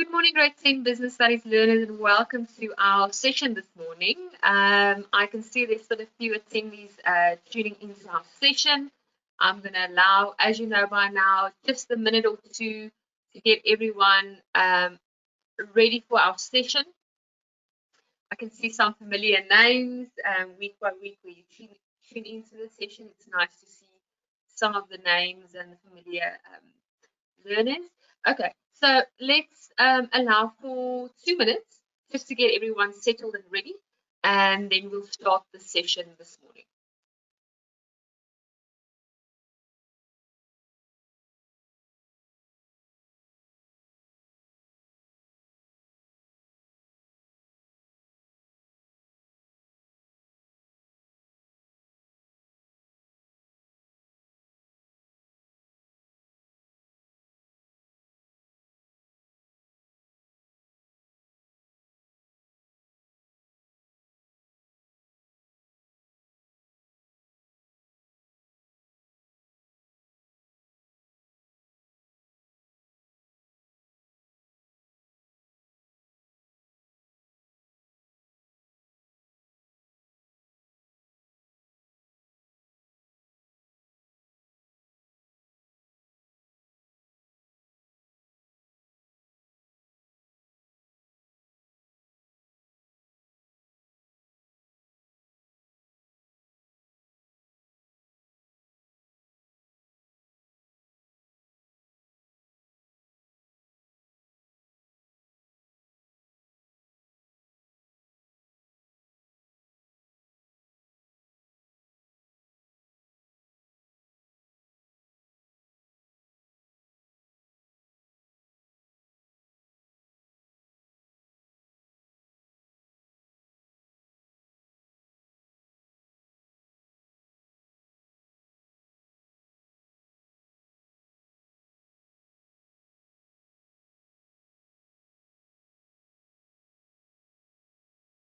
Good morning, grade 10 business studies learners, and welcome to our session this morning. I can see there's still a few attendees tuning into our session. I'm going to allow, as you know by now, just a minute or two to get everyone ready for our session. I can see some familiar names week by week where you tune into the session. It's nice to see some of the names and the familiar learners. Okay, so let's allow for 2 minutes just to get everyone settled and ready, and then we'll start the session this morning.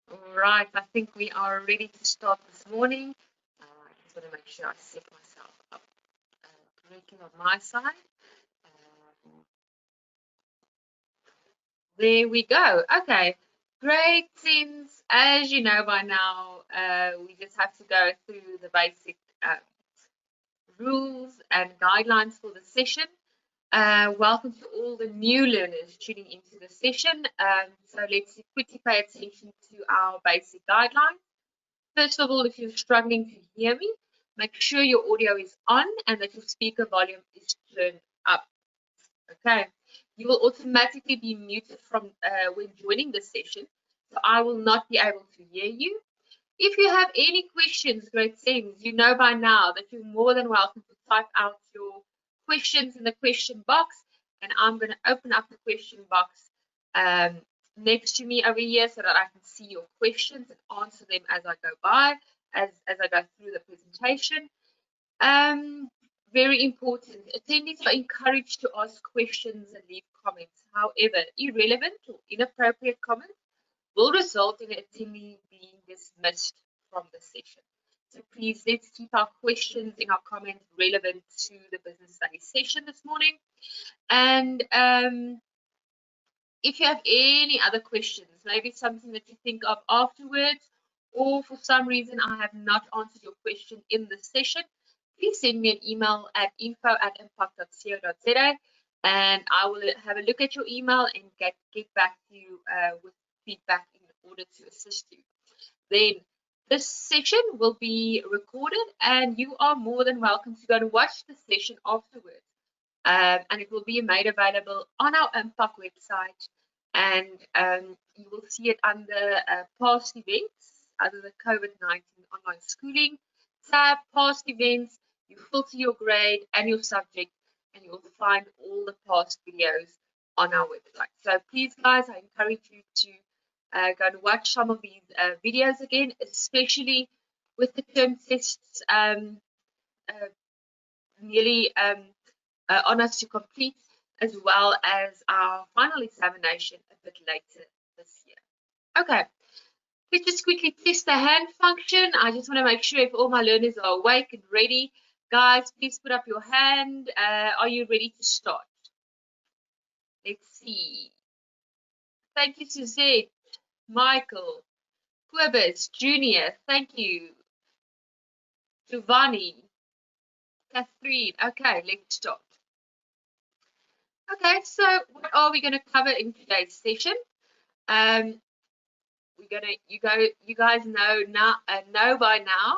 All right, I think we are ready to start this morning. I just want to make sure I set myself up correctly on my side. There we go. Okay, grade 10s, as you know by now, we just have to go through the basic rules and guidelines for the session. Welcome to all the new learners tuning into the session. So let's quickly pay attention to our basic guidelines. First of all, if you're struggling to hear me, make sure your audio is on and that your speaker volume is turned up. Okay, you will automatically be muted from when joining the session, so I will not be able to hear you. If you have any questions, grade 10s, you know by now that you're more than welcome to type out your questions in the question box, and I'm going to open up the question box next to me over here so that I can see your questions and answer them as I go by, as I go through the presentation. Very important, attendees are encouraged to ask questions and leave comments. However, irrelevant or inappropriate comments will result in an attendee being dismissed from the session. So please, let's keep our questions and our comments relevant to the business studies session this morning. And if you have any other questions, maybe something that you think of afterwards, or for some reason I have not answered your question in the session, please send me an email at info@impact.co.za, and I will have a look at your email and get back to you with feedback in order to assist you. Then this session will be recorded, and you are more than welcome to go and watch the session afterwards. And it will be made available on our Impact website, and you will see it under past events, under the COVID-19 online schooling tab, past events. You filter your grade and your subject, and you will find all the past videos on our website. So please, guys, I encourage you to go and watch some of these videos again, especially with the term tests nearly on us to complete, as well as our final examination a bit later this year. Okay, let's just quickly test the hand function. I just want to make sure if all my learners are awake and ready. Guys, please put up your hand. Are you ready to start? Let's see. Thank you, Suzette, Michael, Quibus, Junior. Thank you. Giovanni, Catherine. Okay, let's start. Okay, so what are we going to cover in today's session? You guys know by now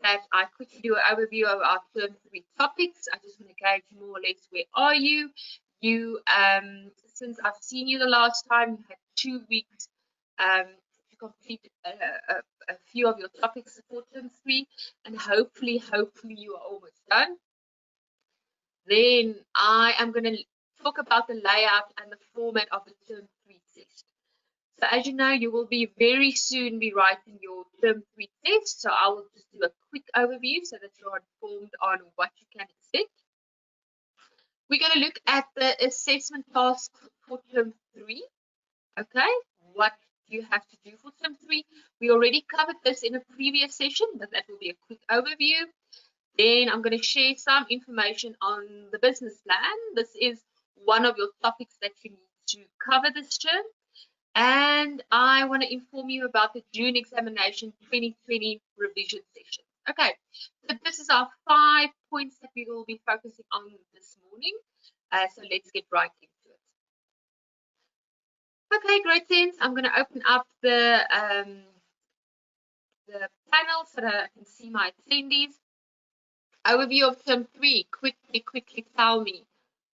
that I quickly do an overview of our term 3 topics. I just want to gauge more or less where are you. Since I've seen you the last time, you had 2 weeks to complete a few of your topics for term 3, and hopefully you are almost done. Then I am going to talk about the layout and the format of the term 3 test. So as you know, you will be very soon be writing your term 3 test. So I will just do a quick overview so that you're informed on what you can expect. We're going to look at the assessment task for term 3. Okay, what you have to do for term 3. We already covered this in a previous session, but that will be a quick overview. Then I'm going to share some information on the business plan. This is one of your topics that you need to cover this term. And I want to inform you about the June examination 2020 revision session. Okay, so this is our 5 points that we will be focusing on this morning. So let's get right into it. Okay, grade 10s, I'm going to open up the panel so that I can see my attendees. Overview of term 3. Quickly tell me,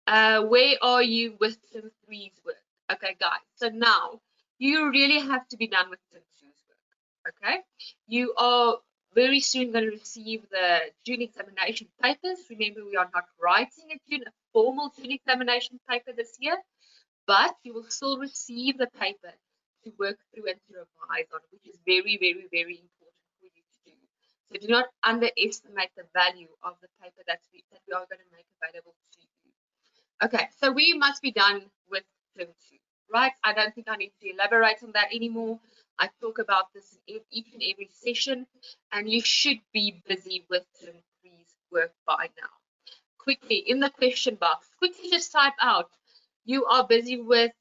where are you with term 3's work? Okay, guys, so now you really have to be done with term 2's work. Okay, you are very soon going to receive the June examination papers. Remember, we are not writing a formal June examination paper this year, but you will still receive the paper to work through and to revise on, which is very important for you to do. So do not underestimate the value of the paper that we are going to make available to you. Okay, so we must be done with term 2, right? I don't think I need to elaborate on that anymore. I talk about this in each and every session, and you should be busy with term 3's work by now. Quickly, in the question box, quickly just type out, you are busy with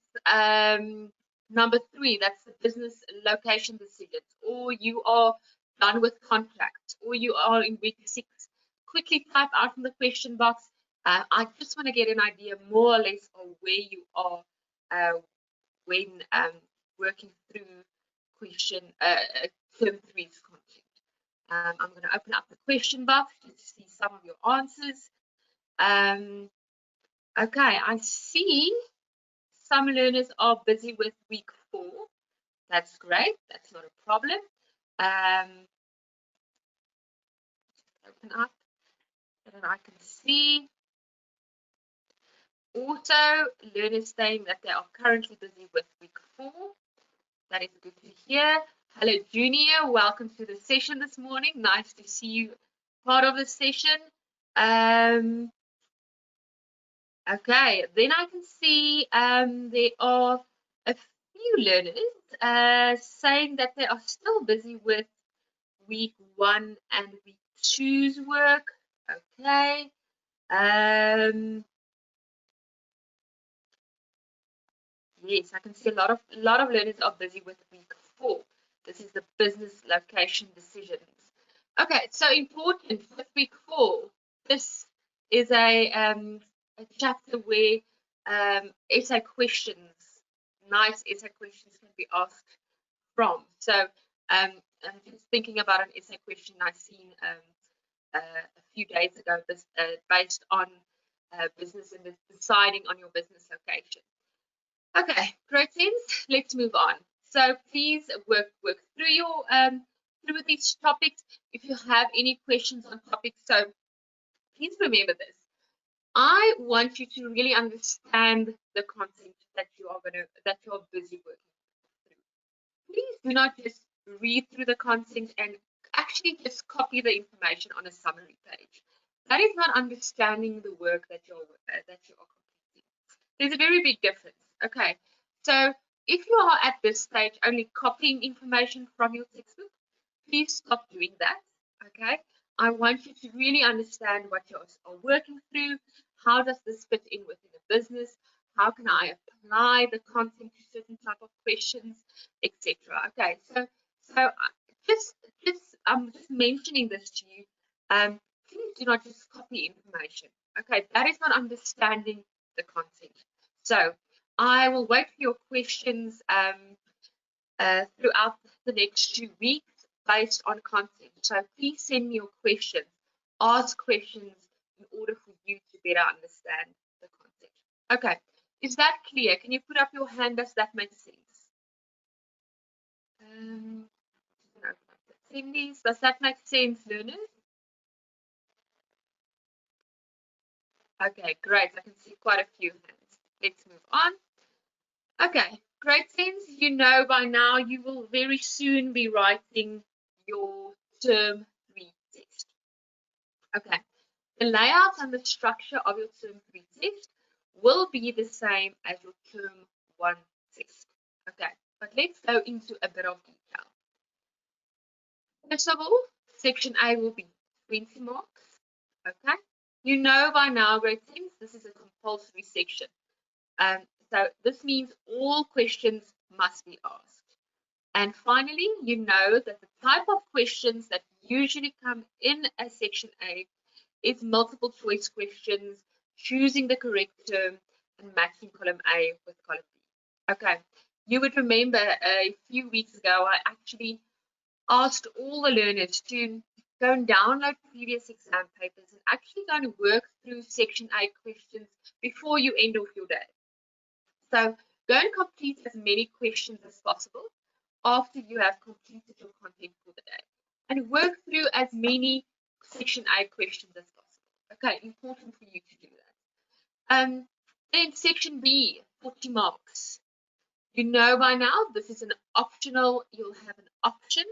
number 3, that's the business location decisions, or you are done with contracts, or you are in week 6. Quickly type out in the question box. I just want to get an idea more or less of where you are when working through term 3's content. I'm going to open up the question box to see some of your answers. Okay, I see some learners are busy with week 4. That's great. That's not a problem. Open up so that I can see. Also, learners saying that they are currently busy with week 4. That is good to hear. Hello, Junior. Welcome to the session this morning. Nice to see you part of the session. Okay, then I can see there are a few learners saying that they are still busy with week 1 and week 2's work. Okay. Yes, I can see a lot of learners are busy with week 4. This is the business location decisions. Okay, so important with week 4. This is a chapter where essay questions, nice essay questions can be asked from. So I'm just thinking about an essay question I've seen a few days ago, based on business and deciding on your business location. Okay, grade 10s, let's move on. So please work through your through these topics. If you have any questions on topics, so please remember this. I want you to really understand the content that you're busy working through. Please do not just read through the content and actually just copy the information on a summary page. That is not understanding the work that you are completing. There's a very big difference. Okay, so if you are at this stage only copying information from your textbook, please stop doing that. Okay, I want you to really understand what you are working through. How does this fit in within a business? how can I apply the content to certain type of questions, etc. Okay, so I'm just mentioning this to you. Please do not just copy information. Okay, that is not understanding the content. So I will wait for your questions throughout the next 2 weeks based on content. So please send me your questions. Ask questions in order for you to better understand the content. Okay, is that clear? Can you put up your hand? Does that make sense? Attendees, does that make sense, learners? Okay, great. I can see quite a few hands. Let's move on. Okay, great sense. You know by now you will very soon be writing your term 3 test. Okay, the layout and the structure of your term 3 test will be the same as your term 1 test. Okay, but let's go into a bit of detail. First of all, section A will be 20 marks. Okay, you know by now, grade 10, this is a compulsory section. So this means all questions must be asked. And finally, you know that the type of questions that usually come in a section A is multiple choice questions, choosing the correct term and matching column A with column B. Okay, you would remember a few weeks ago, I actually asked all the learners to go and download previous exam papers and actually go and work through section A questions before you end off your day. So go and complete as many questions as possible after you have completed your content for the day, and work through as many section A questions as possible. Okay, important for you to do that. Then section B, 40 marks. You know by now this is an optional. You'll have an option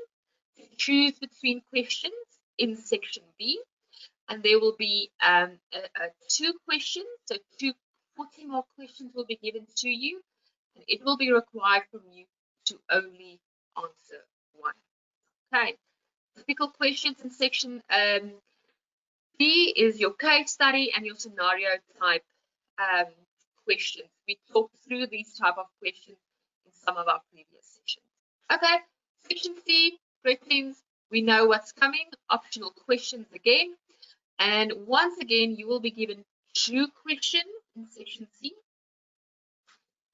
to choose between questions in section B, and there will be 2 questions, so 40 more questions will be given to you, and it will be required from you to only answer 1. Okay, typical questions in section B is your case study and your scenario type questions. We talked through these type of questions in some of our previous sessions. Okay, section C, questions. We know what's coming, optional questions again. And once again, you will be given 2 questions in section C,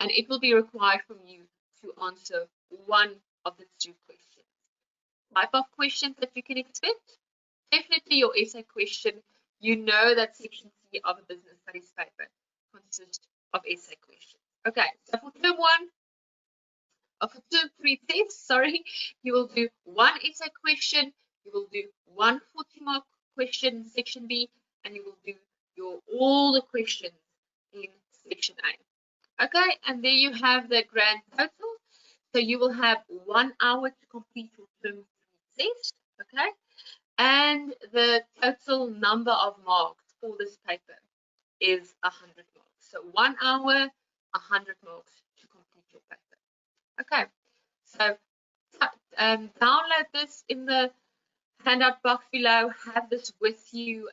and it will be required from you to answer 1 of the 2 questions. Type of questions that you can expect, definitely your essay question. You know that section C of a business studies paper consists of essay questions. Okay, so for term 1, or for term 3 test, sorry, you will do 1 essay question, you will do 1 40-mark question in section B, and you will do all the questions in section A. Okay, and there you have the grand total. So you will have 1 hour to complete your term 3 test. Okay, and the total number of marks for this paper is 100 marks. So 1 hour, 100 marks to complete your paper. Okay, so download this in the handout box below. Have this with you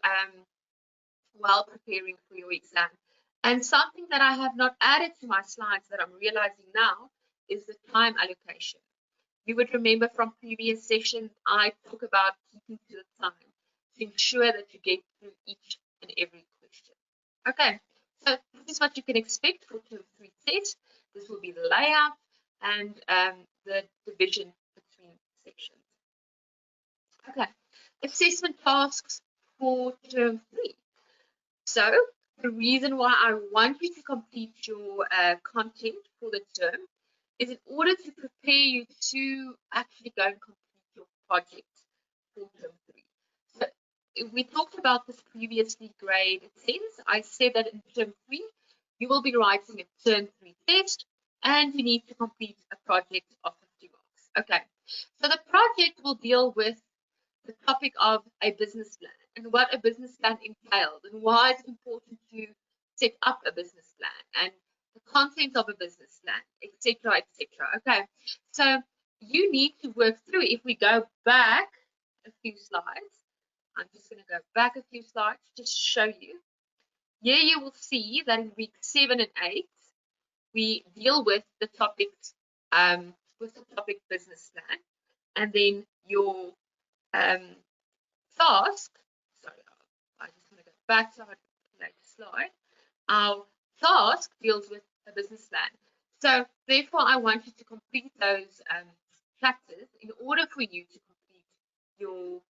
while preparing for your exam. And something that I have not added to my slides that I'm realizing now is the time allocation. You would remember from previous sessions, I talk about keeping to the time to ensure that you get through each and every question. Okay, so this is what you can expect for term 3 test. This will be the layout and the division between sections. Okay, assessment tasks for term 3. So the reason why I want you to complete your content for the term is in order to prepare you to actually go and complete your project for term 3. So we talked about this previously, grade 10. I said that in term 3, you will be writing a term 3 test and you need to complete a project of 50 marks. Okay, so the project will deal with the topic of a business plan and what a business plan entails and why it's important to set up a business plan and the content of a business plan, etc., etc. Okay, so you need to work through. If we go back a few slides, I'm just going to go back a few slides just to show you. Here you will see that in week 7 and 8, we deal with the topics, with the topic business plan, and then your task. Sorry, I just want to go back to our latest slide. Our task deals with a business plan. So therefore, I want you to complete those chapters in order for you to complete your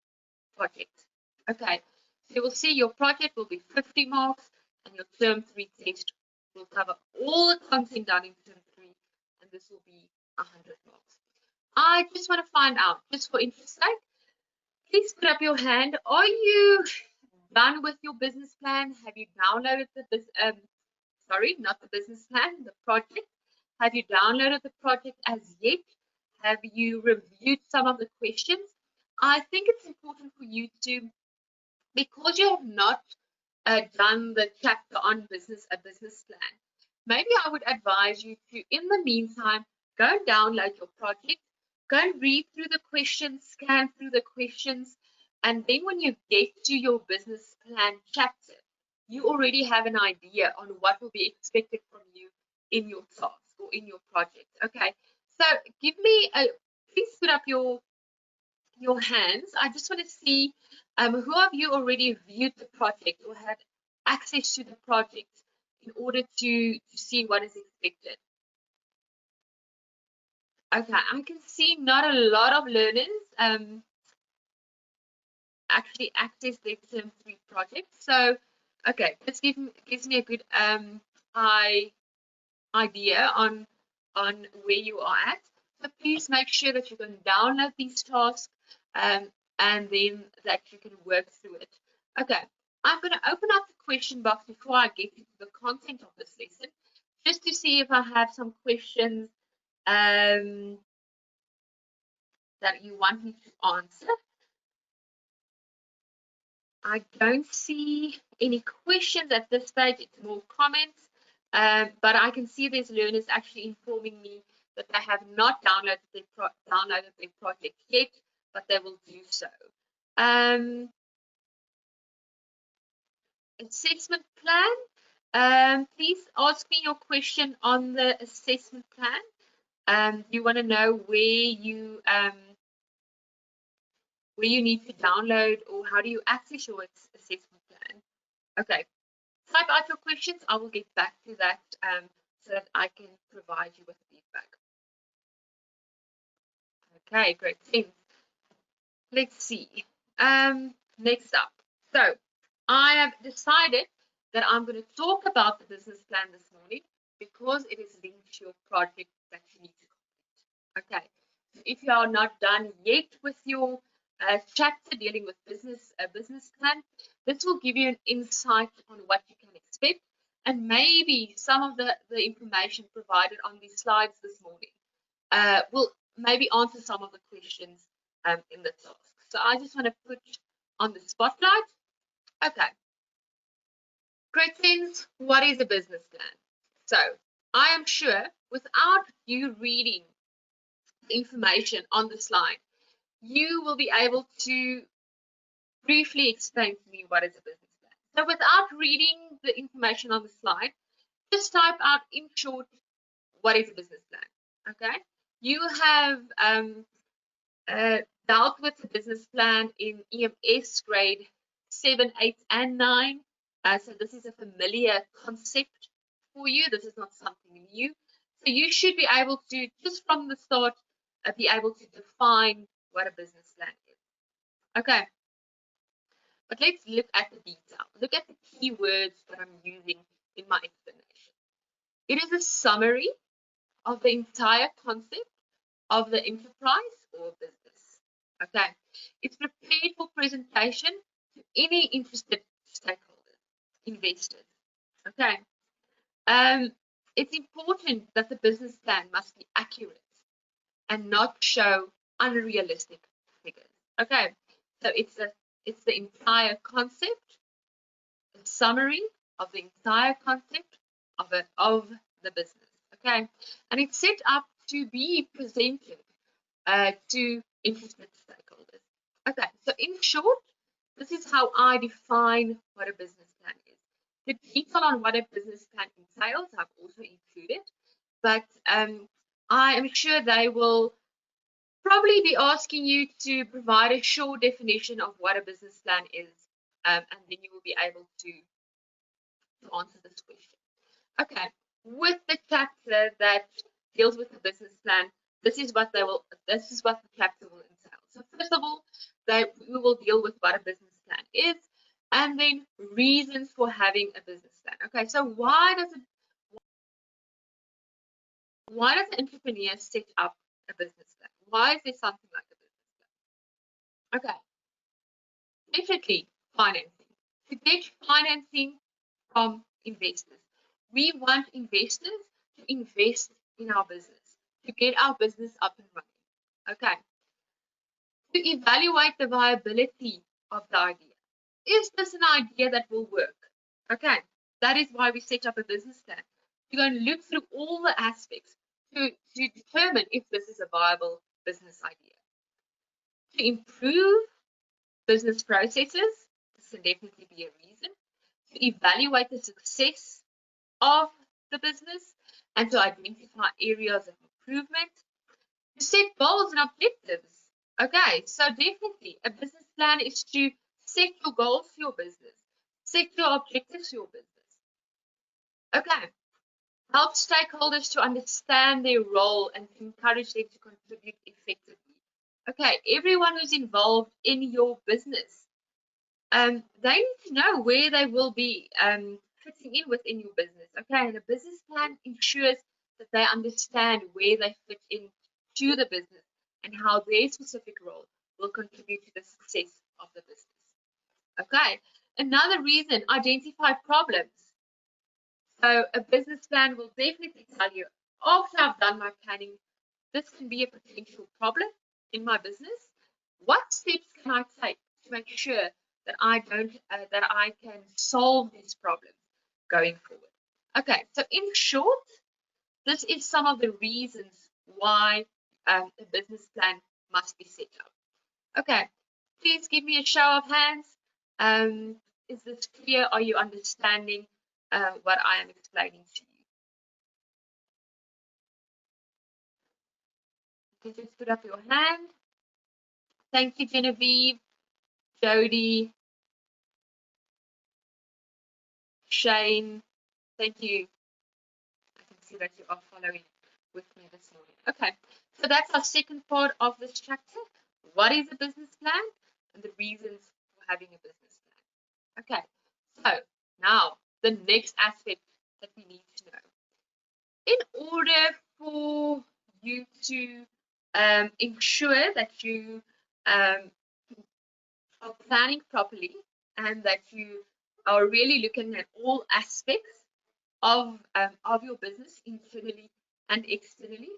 project. Okay, so you will see your project will be 50 marks and your term 3 test will cover all the content done in term 3 and this will be 100 marks. I just want to find out, just for interest sake, please put up your hand. Are you done with your business plan? Have you downloaded the sorry, not the business plan, the project? Have you downloaded the project as yet? Have you reviewed some of the questions? I think it's important for you to, because you have not done the chapter on a business plan, maybe I would advise you to, in the meantime, go and download your project, go and read through the questions, scan through the questions, and then when you get to your business plan chapter, you already have an idea on what will be expected from you in your task or in your project. Okay, so give me please put up your hands. I just want to see who of you already viewed the project or had access to the project in order to see what is expected. Okay, I can see not a lot of learners actually access their term 3 project. So, okay, this gives me a good idea on where you are at. So please make sure that you can download these tasks and then that you can work through it. Okay, I'm going to open up the question box before I get into the content of this lesson, just to see if I have some questions that you want me to answer. I don't see any questions at this stage. It's more comments, but I can see there's learners actually informing me that they have not downloaded their project yet, but they will do so. Assessment plan. Please ask me your question on the assessment plan. You want to know where you need to download or how do you access your assessment plan. Okay, type out your questions. I will get back to that so that I can provide you with feedback. Okay, great. Let's see. Next up. So I have decided that I'm going to talk about the business plan this morning because it is linked to your project that you need to complete. Okay. So if you are not done yet with your chapter dealing with business plan, this will give you an insight on what you can expect and maybe some of the information provided on these slides this morning will maybe answer some of the questions in the task. So I just want to put on the spotlight. Okay. Great friends, what is a business plan? So I am sure without you reading the information on the slide, you will be able to briefly explain to me what is a business plan. So without reading the information on the slide, just type out in short, what is a business plan? Okay. You have dealt with the business plan in EMS grade 7, 8, and 9. So this is a familiar concept for you. This is not something new. So you should be able to, just from the start, be able to define what a business plan is. Okay. But let's look at the detail. Look at the keywords that I'm using in my explanation. It is a summary of the entire concept of the enterprise or business. Okay. It's prepared for presentation to any interested stakeholders, investors. Okay. It's important that the business plan must be accurate and not show unrealistic figures. Okay. So it's the entire concept, a summary of the entire concept of the business. Okay. And it's set up to be presented to interested stakeholders. Okay, so in short, this is how I define what a business plan is. The detail on what a business plan entails I've also included. but I am sure they will probably be asking you to provide a short definition of what a business plan is, and then you will be able to answer this question. Okay, with the chapter that deals with the business plan, this is what the chapter will entail. So first of all, we will deal with what a business plan is, and then reasons for having a business plan. Okay, so why does an entrepreneur set up a business plan? Why is there something like a business plan? Okay, definitely financing. To get financing from investors. We want investors to invest in our business, to get our business up and running. Okay. To evaluate the viability of the idea. Is this an idea that will work? Okay. That is why we set up a business plan. You're going to look through all the aspects to determine if this is a viable business idea. To improve business processes, this can definitely be a reason. To evaluate the success of the business and to identify areas of improvement, to set goals and objectives. Okay, so definitely a business plan is to set your goals for your business, set your objectives for your business. Okay, help stakeholders to understand their role and to encourage them to contribute effectively. Okay, everyone who's involved in your business, they need to know where they will be fitting in within your business. Okay, and a business plan ensures that they understand where they fit in to the business and how their specific role will contribute to the success of the business. Okay, another reason, identify problems. So a business plan will definitely tell you, after I've done my planning, this can be a potential problem in my business. What steps can I take to make sure that I can solve these problems going forward? Okay, so in short, this is some of the reasons why a business plan must be set up. Okay, please give me a show of hands. Is this clear? Are you understanding what I am explaining to you? You can just put up your hand. Thank you, Genevieve, Jody, Shane. Thank you. I can see that you are following with me this morning. Okay, so that's our second part of this chapter. What is a business plan and the reasons for having a business plan? Okay, so now the next aspect that we need to know. In order for you to ensure that you are planning properly and that you are really looking at all aspects of your business internally and externally,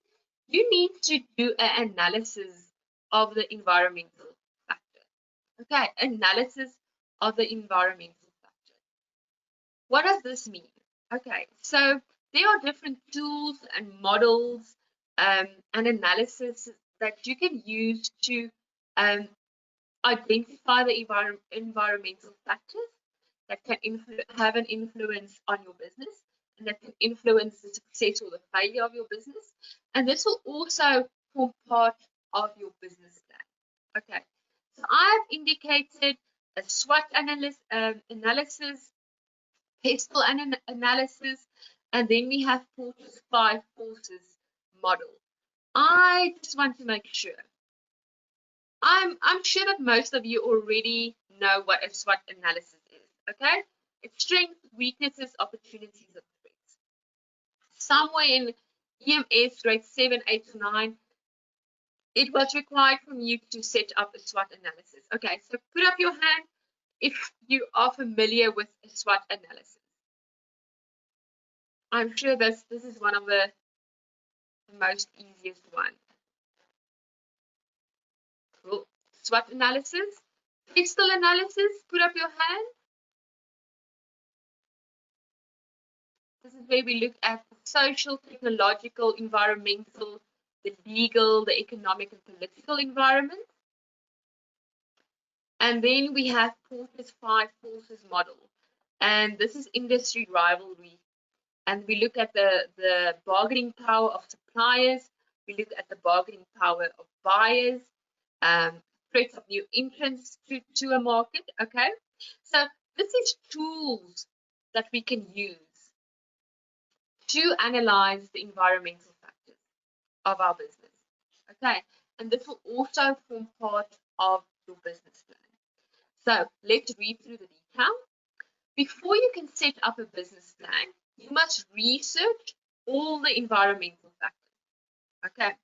you need to do an analysis of the environmental factor. Okay, analysis of the environmental factor. What does this mean? Okay, so there are different tools and models and analysis that you can use to identify the environmental factors that can have an influence on your business and that can influence the success or the failure of your business. And this will also form part of your business plan. Okay, so I've indicated a SWOT analysis, PESTEL analysis, and then we have Porter's 5 forces model. I just want to make sure. I'm sure that most of you already know what a SWOT analysis is. Okay, it's strengths, weaknesses, opportunities, and threats. Somewhere in EMS grade 7, 8, 9, it was required from you to set up a SWOT analysis. Okay, so put up your hand if you are familiar with a SWOT analysis. I'm sure this is one of the most easiest ones. Cool. SWOT analysis, PESTEL analysis, put up your hand. This is where we look at the social, technological, environmental, the legal, the economic, and political environment. And then we have Porter's 5 forces model. And this is industry rivalry. and we look at the bargaining power of suppliers, we look at the bargaining power of buyers, threats of new entrants to a market. Okay, so this is tools that we can use to analyze the environmental factors of our business. Okay, and this will also form part of your business plan. So let's read through the detail. Before you can set up a business plan, you must research all the environmental factors. Okay,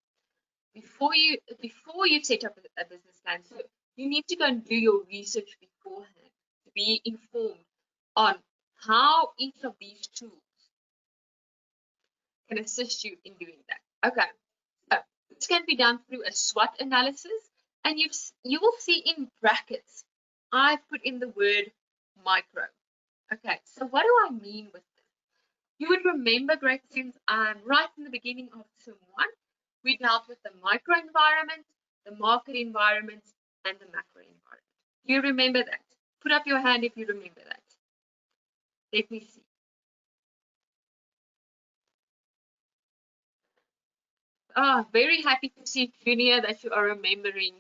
before you set up a business plan, so you need to go and do your research beforehand to be informed on how each of these tools can assist you in doing that. Okay, so this can be done through a SWOT analysis, and you will see in brackets I've put in the word micro. Okay, so what do I mean with this? You would remember, great students, right in the beginning of term 1, we dealt with the micro environment, the market environment, and the macro environment. Do you remember that? Put up your hand if you remember that. Let me see. Oh, very happy to see, Junior, that you are remembering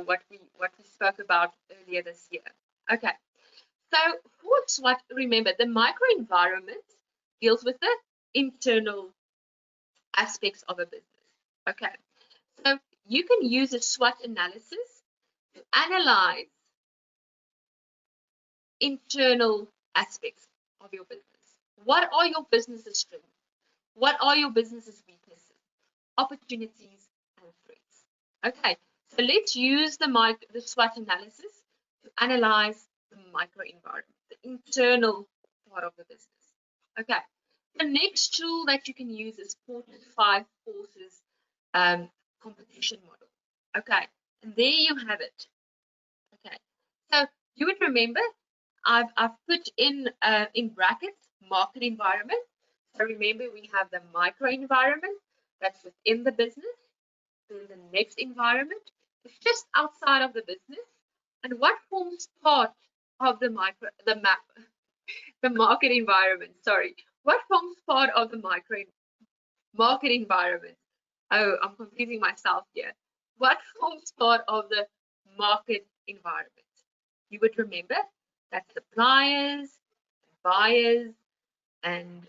what we spoke about earlier this year. Okay, so for SWOT, remember the microenvironment deals with the internal aspects of a business. Okay, so you can use a SWOT analysis to analyze internal aspects of your business. What are your business's strengths? What are your business's weaknesses, opportunities, and threats? Okay, so let's use the SWOT analysis to analyze the microenvironment, the internal part of the business. Okay, the next tool that you can use is Porter's 5 forces competition model. Okay, and there you have it. Okay, so you would remember I've put in brackets market environment. So remember we have the micro environment that's within the business. Then the next environment is just outside of the business. And what forms part of the market environment? Sorry, what forms part of the market environment? Oh, I'm confusing myself here. What forms part of the market environment? You would remember that suppliers, buyers, and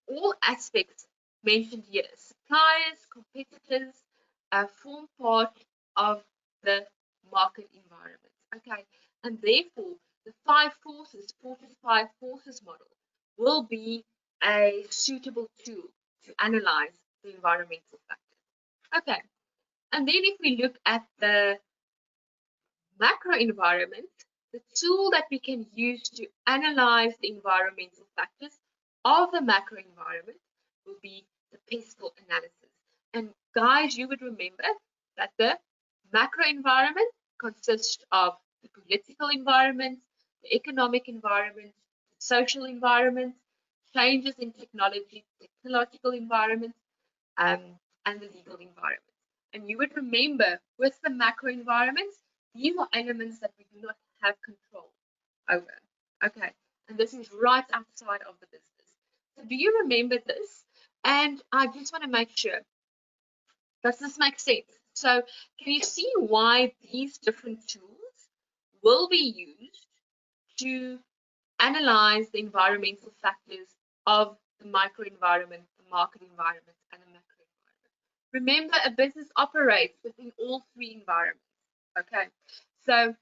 all aspects mentioned here, suppliers, competitors, form part of the market environment. Okay, and therefore the 5 forces, Porter's 5 forces model, will be a suitable tool to analyze the environmental factors. Okay, and then if we look at the macro environment, the tool that we can use to analyze the environmental factors of the macro environment will be the pestle analysis. And guys, you would remember that the macro environment consists of the political environment, the economic environment, the social environment, changes in technological environment, and the legal environment. And you would remember with the macro environments, these are elements that we do not have control over. Okay, and this is right outside of the business. So do you remember this? And I just want to make sure, does this make sense? So can you see why these different tools will be used to analyze the environmental factors of the microenvironment, the market environment, and the macro environment? Remember, a business operates within all 3 environments. Okay, so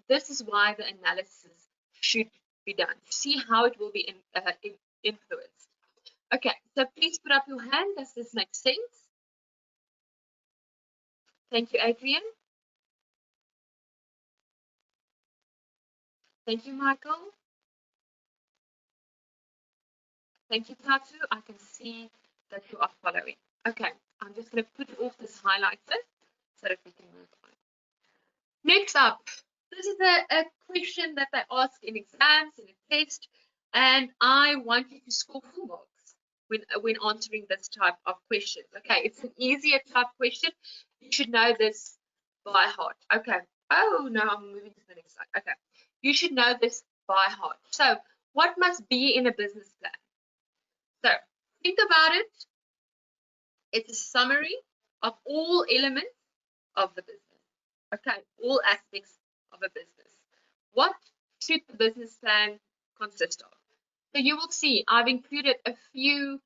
this is why the analysis should be done to see how it will be influenced. Okay, so please put up your hand. Does this make sense? Thank you, Adrian. Thank you, Michael. Thank you, Tatu. I can see that you are following. Okay, I'm just going to put off this highlighter so that we can move on. Next up, this is a question that they ask in exams, in a test, and I want you to score full marks when answering this type of question. Okay, it's an easier type question. You should know this by heart. Okay. Oh, no, I'm moving to the next slide. Okay. You should know this by heart. So what must be in a business plan? So think about it. It's a summary of all elements of the business. Okay, all aspects of a business. What should the business plan consist of? So you will see I've included a few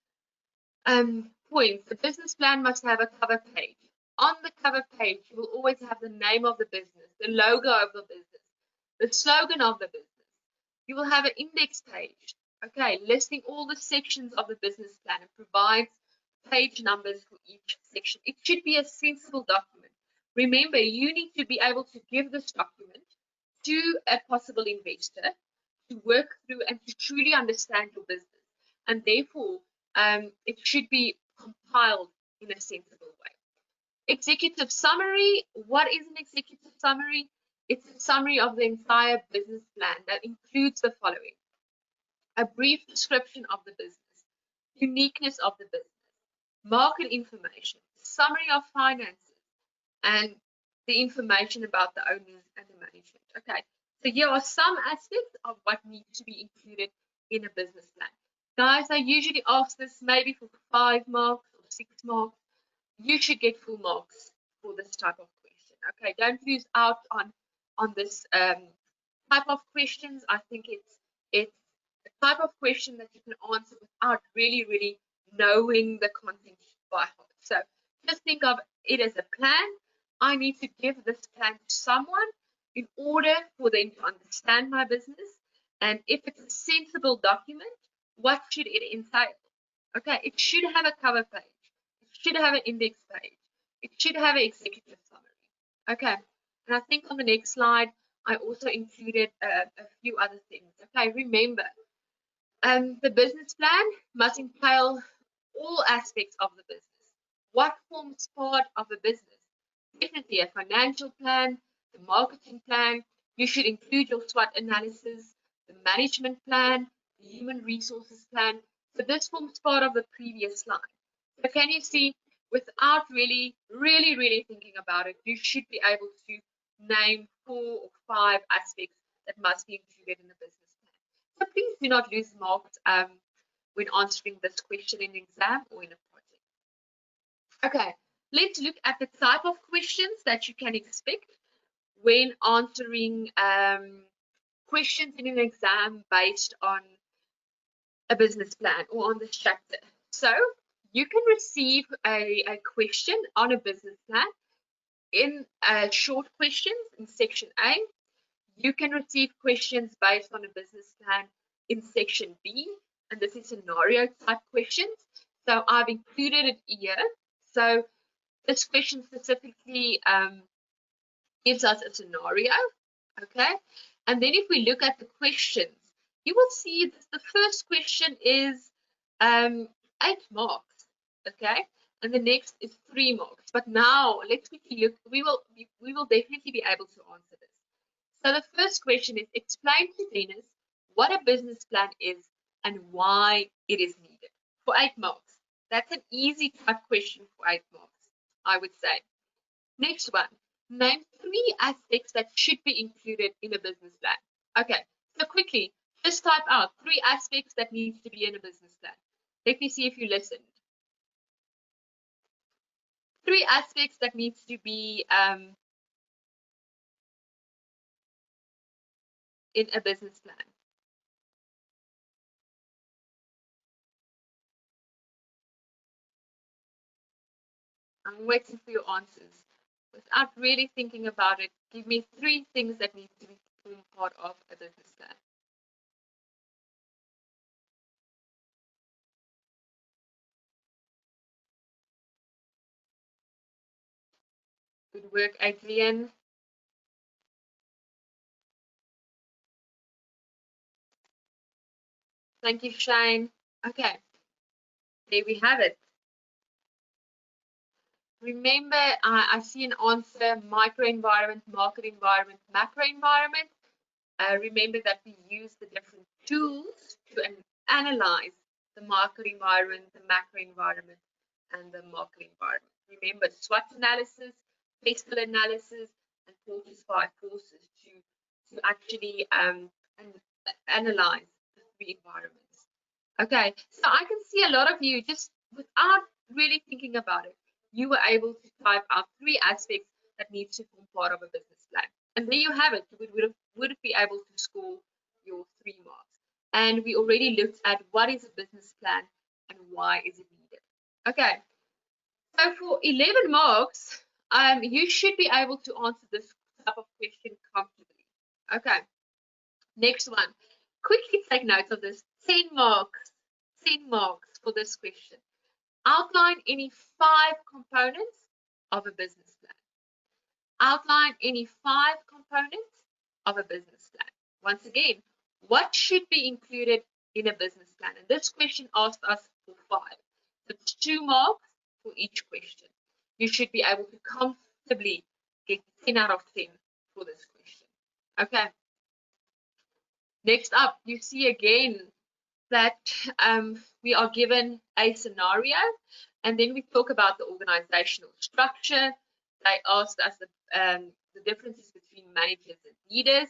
points. The business plan must have a cover page. On the cover page, you will always have the name of the business, the logo of the business, the slogan of the business. You will have an index page, okay, listing all the sections of the business plan and provides page numbers for each section. It should be a sensible document. Remember, you need to be able to give this document to a possible investor to work through and to truly understand your business. And therefore, it should be compiled in a sensible way. Executive summary. What is an executive summary? It's a summary of the entire business plan that includes the following: a brief description of the business, uniqueness of the business, market information, summary of finances, and the information about the owners and the management. Okay, so here are some aspects of what needs to be included in a business plan. Guys, I usually ask this maybe for 5 marks or 6 marks. You should get full marks for this type of question. Okay, don't lose out on this type of questions. I think it's a type of question that you can answer without really knowing the content by heart. So just think of it as a plan. I need to give this plan to someone in order for them to understand my business. And if it's a sensible document, what should it entail? Okay, it should have a cover page. It should have an index page. It should have an executive summary. Okay, and I think on the next slide, I also included a few other things. Okay, remember, the business plan must entail all aspects of the business. What forms part of a business? Definitely a financial plan, the marketing plan. You should include your SWOT analysis, the management plan, the human resources plan. So this forms part of the previous slide. So can you see, without really thinking about it, you should be able to name 4 or 5 aspects that must be included in the business plan. So please do not lose marks when answering this question in an exam or in a project. Okay, let's look at the type of questions that you can expect when answering questions in an exam based on a business plan or on this chapter. So you can receive a question on a business plan in short questions in section A. You can receive questions based on a business plan in section B, and this is scenario type questions. So I've included it here. So this question specifically gives us a scenario, okay? And then if we look at the questions, you will see that the first question is 8 marks, okay? And the next is 3 marks. But now let's quickly look. We will definitely be able to answer this. So the first question is, explain to Dennis what a business plan is and why it is needed, for 8 marks. That's an easy type question for 8 marks, I would say. Next one, name 3 aspects that should be included in a business plan. Okay, so quickly, just type out 3 aspects that needs to be in a business plan. Let me see if you listened. 3 aspects that needs to be in a business plan. I'm waiting for your answers. Without really thinking about it, give me 3 things that need to be part of a business plan. Good work, Adrian. Thank you, Shane. Okay, there we have it. Remember, I see an answer: microenvironment, market environment, macro environment. Remember that we use the different tools to analyze the market environment, the macro environment, and the market environment. Remember SWOT analysis, PESTEL analysis, and Porter's 5 forces to actually analyze the 3 environments. Okay, so I can see a lot of you just without really thinking about it, you were able to type out 3 aspects that needs to form part of a business plan. And there you have it. You would be able to score your 3 marks. And we already looked at what is a business plan and why is it needed. Okay, so for 11 marks, you should be able to answer this type of question comfortably. Okay, next one. Quickly take note of this. 10 marks. 10 marks for this question. Outline any 5 components of a business plan. Outline any 5 components of a business plan. Once again, what should be included in a business plan? And this question asked us for 5. So it's 2 marks for each question. You should be able to comfortably get 10 out of 10 for this question. Okay. Next up, you see again that we are given a scenario, and then we talk about the organizational structure. They asked us the differences between managers and leaders.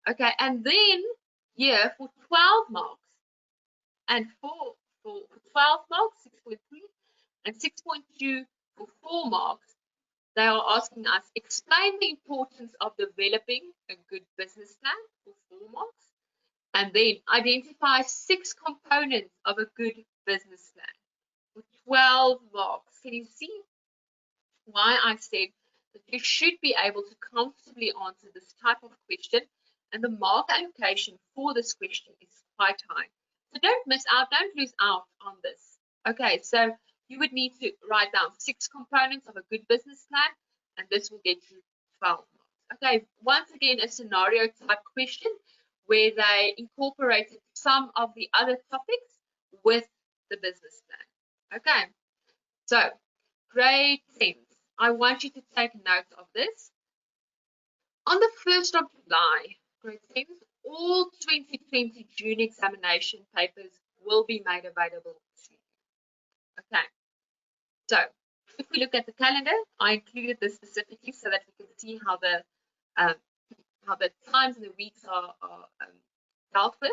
Okay, and then here for 12 marks, and for 12 marks, 6.3, and 6.2 for 4 marks, they are asking us, explain the importance of developing a good business plan for 4 marks. And then identify 6 components of a good business plan for 12 marks. Can you see why I said that you should be able to comfortably answer this type of question? And the mark allocation for this question is quite high. So don't miss out, don't lose out on this. Okay, so you would need to write down 6 components of a good business plan, and this will get you 12 marks. Okay, once again, a scenario type question where they incorporated some of the other topics with the business plan. Okay, so grade 10, I want you to take note of this. On the 1st of July, grade 10, all 2020 June examination papers will be made available to you. Okay, so if we look at the calendar, I included this specifically so that we can see how the times and the weeks are dealt with.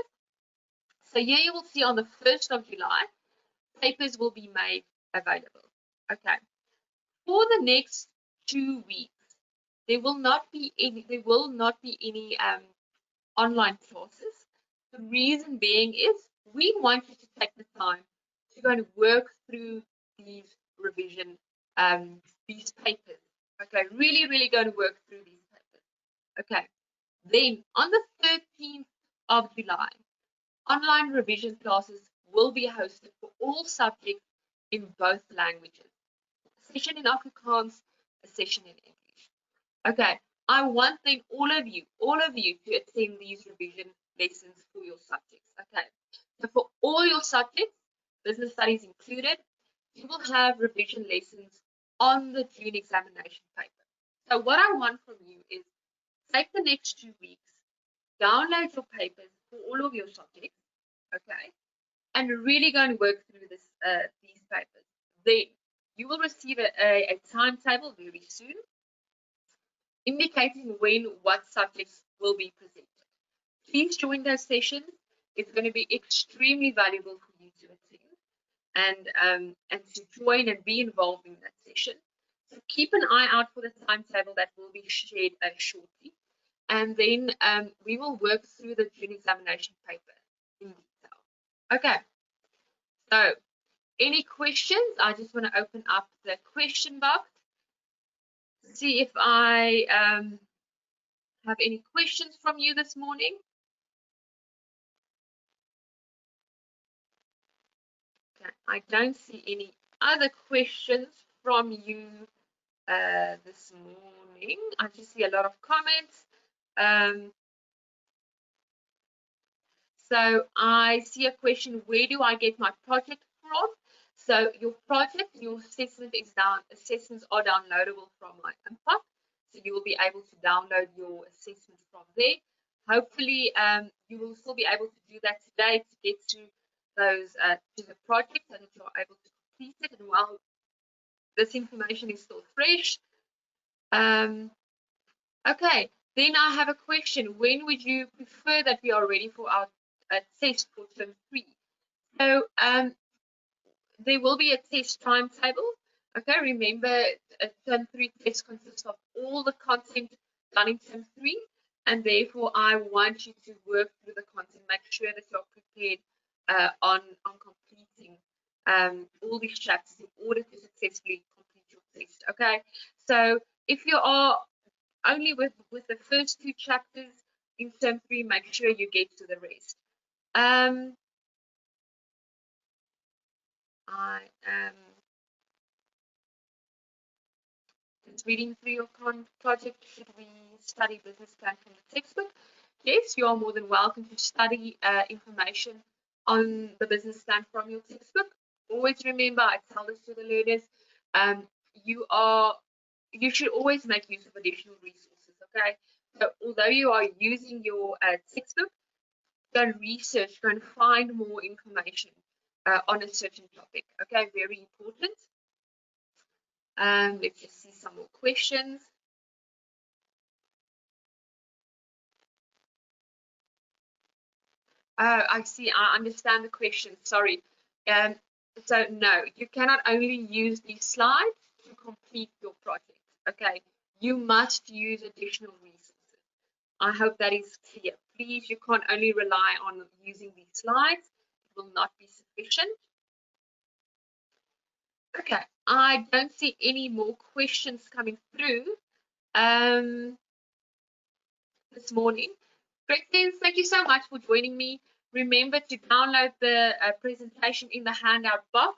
So here you will see on the 1st of July, papers will be made available. Okay. For the next 2 weeks, there will not be any online classes. The reason being is we want you to take the time to go and work through these revision, these papers. Okay, really going to work through these papers. Okay. Then on the 13th of July, online revision classes will be hosted for all subjects in both languages. A session in Afrikaans, a session in English. Okay, I want then all of you to attend these revision lessons for your subjects. Okay, so for all your subjects, business studies included, you will have revision lessons on the June examination paper. So what I want from you is take the next 2 weeks, download your papers for all of your subjects, okay, and really go and work through this, these papers. Then you will receive a timetable very soon, indicating when what subjects will be presented. Please join those sessions. It's going to be extremely valuable for you to attend and to join and be involved in that session. So keep an eye out for the timetable that will be shared shortly. And then we will work through the June examination paper in detail. Okay, so any questions? I just want to open up the question box, see if I have any questions from you this morning. Okay, I don't see any other questions from you this morning. I just see a lot of comments. So I see a question, where do I get my project from? So your project, your assessment is assessments are downloadable from my impact. So you will be able to download your assessment from there. Hopefully you will still be able to do that today to get to those to the project and that you're able to complete it. And while this information is still fresh. Okay, then I have a question. When would you prefer that we are ready for our test for term 3? So there will be a test timetable. Okay, remember term 3 test consists of all the content done in term 3, and therefore I want you to work through the content, make sure that you're prepared on completing all these chapters in order to successfully complete your test. Okay, so if you are only with the first 2 chapters in term 3, make sure you get to the rest. I am just reading through your project. Should we study business plan from the textbook? Yes, you are more than welcome to study information on the business plan from your textbook. Always remember, I tell this to the learners, you should always make use of additional resources, okay? So although you are using your textbook, go and research, go and find more information on a certain topic, okay? Very important. Let's just see some more questions. Oh, I see. I understand the question. Sorry. So no, you cannot only use these slides to complete your project. Okay, you must use additional resources. I hope that is clear. Please, you can't only rely on using these slides. It will not be sufficient. Okay, I don't see any more questions coming through this morning. Great, thank you so much for joining me. Remember to download the presentation in the handout box.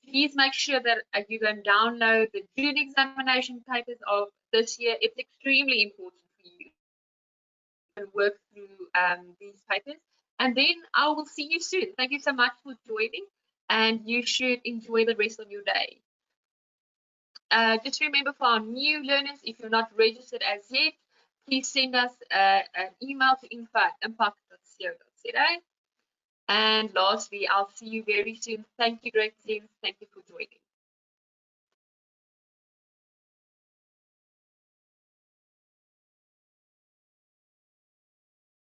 Please make sure that you can download the June examination papers of this year. It's extremely important for you to work through these papers. And then I will see you soon. Thank you so much for joining, and you should enjoy the rest of your day. Just remember, for our new learners, if you're not registered as yet, please send us an email to info@impact.co.za. And lastly, I'll see you very soon. Thank you, great team. Thank you for joining.